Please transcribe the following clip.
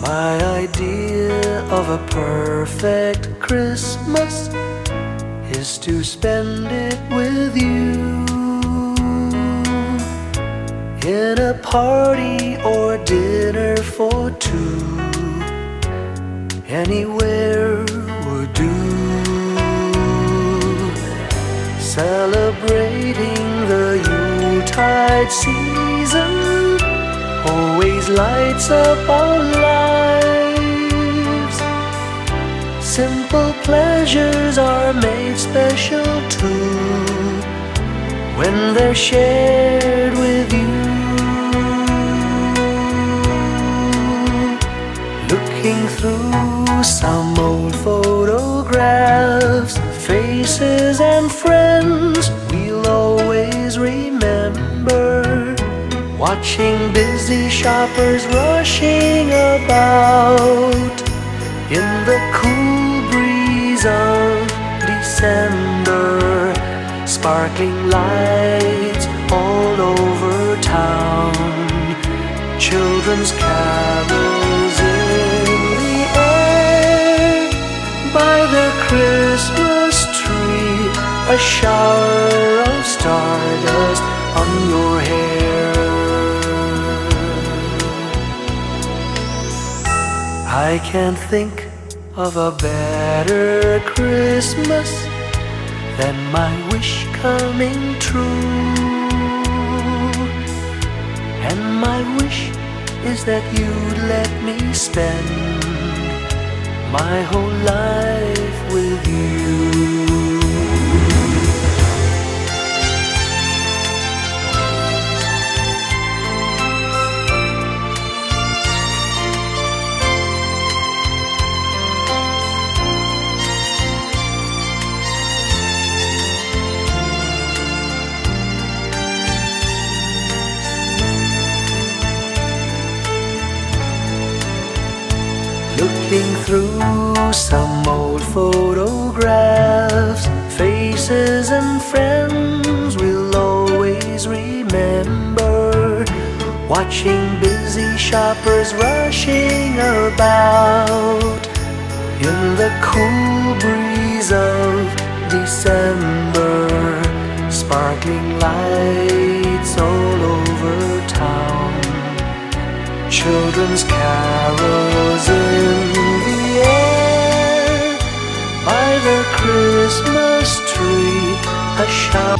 My idea of a perfect Christmas is to spend it with you, in a party or dinner for two. Anywhere would do. Celebrating the Yuletide season always lights up our lives. Simple pleasures are made special too when they're shared with you. Looking through some old photographs, faces and friends we'll always remember. Watching busy shoppers rushing about in the cool breeze of December. Sparkling lights all over town, children's carols in the air. By the Christmas tree, a shower of stardust on your hair. I can't think of a better Christmas than my wish coming true. And my wish is that you'd let me spend my whole life with you. Looking through some old photographs, faces and friends we'll always remember. Watching busy shoppers rushing about in the cool breeze of December. Sparkling lights all over town, children's carols in the air. By the Christmas tree, a shower